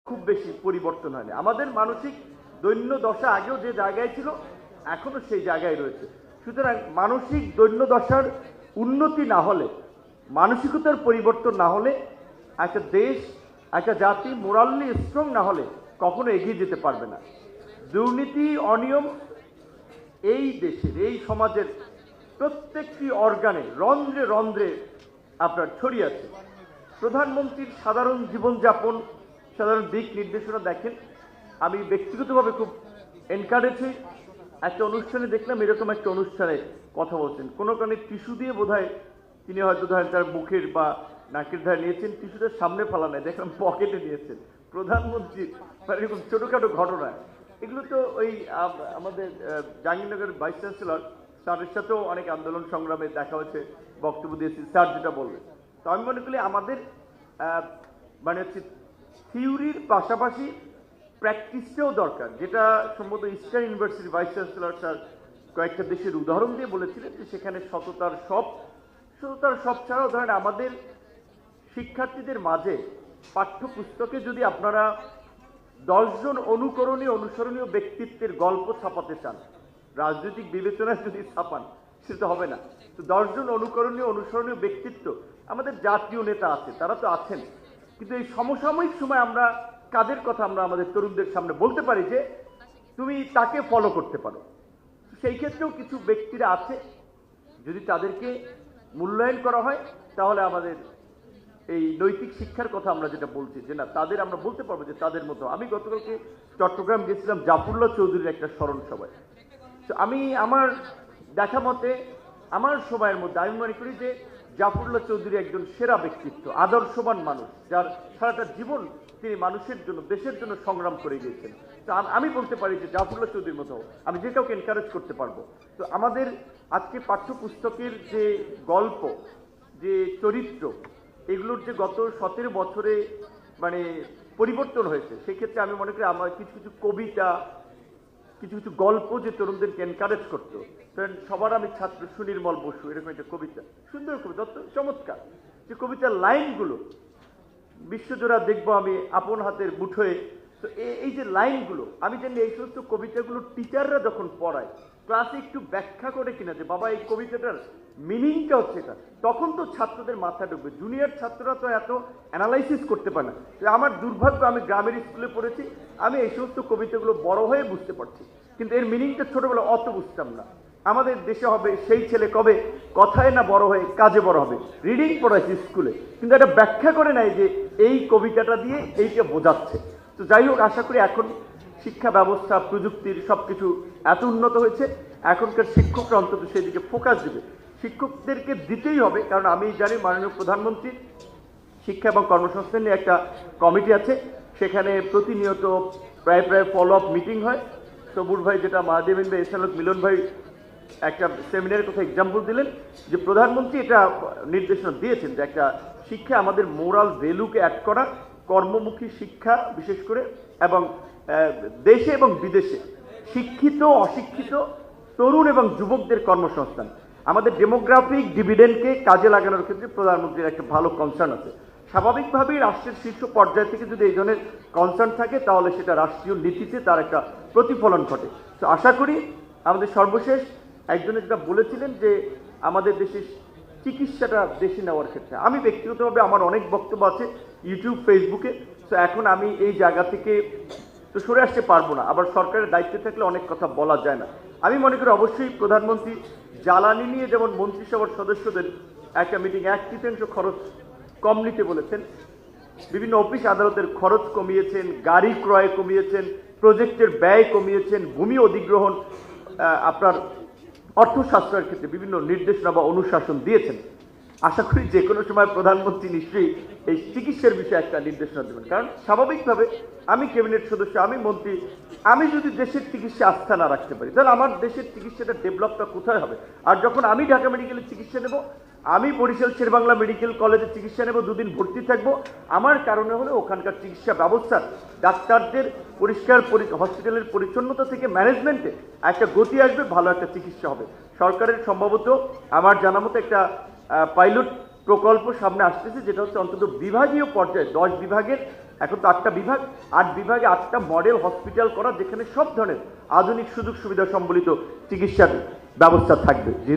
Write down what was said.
খুব বেশি পরিবর্তন হয়নি। আমাদের মানসিক দৈন্য দশা আগেও যে জায়গায় ছিল এখনো সেই জায়গায় রয়েছে। সুতরাং মানসিক দৈন্য দশার উন্নতি না হলে, মানসিকতার পরিবর্তন না হলে, একটা দেশ একটা জাতি মোরালি স্ট্রং না হলে কখনো এগিয়ে যেতে পারবে না। দুর্নীতি অনিয়ম এই দেশের এই সমাজের প্রত্যেকটি অর্গানে রন্ধ্রে রন্ধ্রে আপনার ছড়িয়ে আছে। প্রধানমন্ত্রীর সাধারণ জীবনযাপন, সাধারণ দিক নির্দেশনা দেখেন, আমি ব্যক্তিগতভাবে খুব এনকারেজ হই। একটা অনুষ্ঠানে দেখলাম এরকম একটা অনুষ্ঠানে কথা বলছেন, কোনো কারণে টিস্যু দিয়ে বোধহয় তিনি হয়তো ধরেন তার মুখের বা নাকের ধারে নিয়েছেন, টিস্যুটা সামনে ফেলা নাই, দেখলাম পকেটে নিয়েছেন প্রধানমন্ত্রী। মানে এরকম ছোটোখাটো ঘটনা, এগুলো তো ওই আমাদের জাহাঙ্গীরনগরের ভাইস চ্যান্সেলর স্যারের সাথেও অনেক আন্দোলন সংগ্রামে দেখা হচ্ছে, বক্তব্য দিয়েছি, স্যার যেটা বললেন। তো আমি মনে করি আমাদের মানে হচ্ছে থিওরির পাশাপাশি প্র্যাকটিসটাও দরকার, যেটা সম্ভবত ইস্টার্ন ইউনিভার্সিটির ভাইস চ্যান্সেলর স্যার কয়েকটা দেশের উদাহরণ দিয়ে বলেছিলেন যে সেখানে সততার সব ছাড়াও ধরেন আমাদের শিক্ষার্থীদের মাঝে পাঠ্যপুস্তকে যদি আপনারা 10 জন অনুসরণীয় ব্যক্তিত্বের গল্প ছাপাতে চান, রাজনৈতিক বিবেচনায় যদি ছাপান সেটা হবে না। তো 10 জন অনুসরণীয় ব্যক্তিত্ব আমাদের জাতীয় নেতা আছে, তারা তো আছেন, কিন্তু এই সমসাময়িক সময় আমরা কাদের কথা আমরা আমাদের তরুণদের সামনে বলতে পারি যে তুমি তাকে ফলো করতে পারো। সেই ক্ষেত্রেও কিছু ব্যক্তিরা আছে, যদি তাদেরকে মূল্যায়ন করা হয় তাহলে আমাদের এই নৈতিক শিক্ষার কথা আমরা যেটা বলছি যে না, তাদের আমরা বলতে পারবো যে তাদের মতো। আমি গতকালকে চট্টগ্রাম গেছিলাম জাফরুল্লাহ চৌধুরীর একটা স্মরণ সভায়। তো আমি আমার দেখা মতে আমার সময়ের মধ্যে আমি মনে করি যে জাফরুল্লাহ চৌধুরী একজন সেরা ব্যক্তিত্ব, আদর্শবান মানুষ, যার সারাটা জীবন তিনি মানুষের জন্য, দেশের জন্য সংগ্রাম করে গিয়েছেন। তো আমি বলতে পারি যে জাফরুল্লাহ চৌধুরীর মতো আমি যে কাউকে এনকারেজ করতে পারবো। তো আমাদের আজকে পাঠ্যপুস্তকের যে গল্প, যে চরিত্র, এগুলোর যে গত 17 বছরে মানে পরিবর্তন হয়েছে, সেক্ষেত্রে আমি মনে করি আমার কিছু কবিতা, কিছু গল্প যে তরুণদেরকে এনকারেজ করতো। সবার আমি ছাত্র সুনির্মল বসু, এরকম একটা কবিতা, সুন্দর কবিতা, চমৎকার যে কবিতার লাইনগুলো, বিশ্বজোড়া দেখবো আমি আপন হাতের মুঠোয়। তো এই যে লাইনগুলো, আমি জানি এই সমস্ত কবিতাগুলো টিচাররা যখন পড়ায় ক্লাসে একটু ব্যাখ্যা করে কিনা যে বাবা এই কবিতাটার মিনিংটা হচ্ছে এটা, তখন তো ছাত্রদের মাথা ঢুকবে। জুনিয়র ছাত্ররা তো এত অ্যানালাইসিস করতে পারে না। আমার দুর্ভাগ্য, আমি গ্রামের স্কুলে পড়েছি, আমি এই সমস্ত কবিতাগুলো বড় হয়ে বুঝতে পারছি, কিন্তু এর মিনিংটা ছোটবেলা অত বুঝতাম না। আমাদের দেশে হবে সেই ছেলে কবে কথায় না বড় হয়ে কাজে বড় হবে। রিডিং পড়াইছি স্কুলে, কিন্তু এটা ব্যাখ্যা করে নাই যে এই কবিতাটা দিয়ে এইটা বোঝাচ্ছে। তো যাই হোক, আশা করি এখন শিক্ষা ব্যবস্থা, প্রযুক্তির সবকিছু এত উন্নত হয়েছে, এখনকার শিক্ষকরা অন্তত সেদিকে ফোকাস দেবে। শিক্ষকদেরকে দিতেই হবে, কারণ আমি জানি মাননীয় প্রধানমন্ত্রীর শিক্ষা এবং কর্মসংস্থান নিয়ে একটা কমিটি আছে, সেখানে প্রতিনিয়ত প্রায় ফলো আপ মিটিং হয়। সবুর ভাই যেটা মাহাদেবিন ভাই, এসালোক মিলন ভাই একটা সেমিনারের কথা এক্সাম্পল দিলেন যে প্রধানমন্ত্রী এটা নির্দেশনা দিয়েছেন যে একটা শিক্ষা আমাদের মোরাল ভ্যালুকে অ্যাড করা, কর্মমুখী শিক্ষা বিশেষ করে, এবং দেশে এবং বিদেশে শিক্ষিত অশিক্ষিত তরুণ এবং যুবকদের কর্মসংস্থান, আমাদের ডেমোগ্রাফিক ডিভিডেন্ডকে কাজে লাগানোর ক্ষেত্রে প্রধানমন্ত্রীর একটা ভালো কনসার্ন আছে। স্বাভাবিকভাবেই রাষ্ট্রের শীর্ষ পর্যায় থেকে যদি এই ধরনের কনসার্ন থাকে তাহলে সেটা রাষ্ট্রীয় নীতিতে তার একটা প্রতিফলন ঘটে। তো আশা করি আমাদের সর্বশেষ একজনে যেটা বলেছিলেন যে আমাদের দেশের চিকিৎসাটা দেশে নেওয়ার ক্ষেত্রে, আমি ব্যক্তিগতভাবে আমার অনেক বক্তব্য আছে ইউটিউব ফেসবুকে। তো এখন আমি এই জায়গা থেকে তো সরে আসতে পারবো না, আবার সরকারের দায়িত্বে থাকলে অনেক কথা বলা যায় না। আমি মনে করি অবশ্যই প্রধানমন্ত্রী জ্বালানি নিয়ে যেমন মন্ত্রিসভার সদস্যদের একটা মিটিং 1/3 খরচ কম নিতে বলেছেন, বিভিন্ন অফিস আদালতের খরচ কমিয়েছেন, গাড়ি ক্রয় কমিয়েছেন, প্রজেক্টের ব্যয় কমিয়েছেন, ভূমি অধিগ্রহণ আপনার অর্থ সাশ্রয়ের ক্ষেত্রে বিভিন্ন নির্দেশনা বা অনুশাসন দিয়েছেন। আশা করি যে কোনো সময় প্রধানমন্ত্রী নিশ্চয়ই এই চিকিৎসার বিষয়ে একটা নির্দেশনা দেবেন, কারণ স্বাভাবিকভাবে আমি ক্যাবিনেট সদস্য, আমি মন্ত্রী, আমি যদি দেশের চিকিৎসা আস্থা না রাখতে পারি তাহলে আমার দেশের চিকিৎসাটা ডেভেলপটা কোথায় হবে? আর যখন আমি ঢাকা মেডিকেলে চিকিৎসা নেব, আমি বরিশাল শেরেবাংলা মেডিকেল কলেজে চিকিৎসা নেব, 2 দিন ভর্তি থাকবো, আমার কারণে হলে ওখানকার চিকিৎসা ব্যবস্থার ডাক্তারদের পরিষ্কার হসপিটালের পরিচ্ছন্নতা থেকে ম্যানেজমেন্টে একটা গতি আসবে, ভালো একটা চিকিৎসা হবে। সরকারের সম্ভবত আমার জানা মতো একটা পাইলট প্রকল্প সামনে আসতেছে, যেটা হচ্ছে অন্তত বিভাগীয় পর্যায়ে 10 বিভাগের এখন তো 8টা বিভাগ, 8 বিভাগে 8টা মডেল হসপিটাল করা, যেখানে সব ধরনের আধুনিক সুযোগ সুবিধা সম্বলিত চিকিৎসার ব্যবস্থা থাকবে। যেহেতু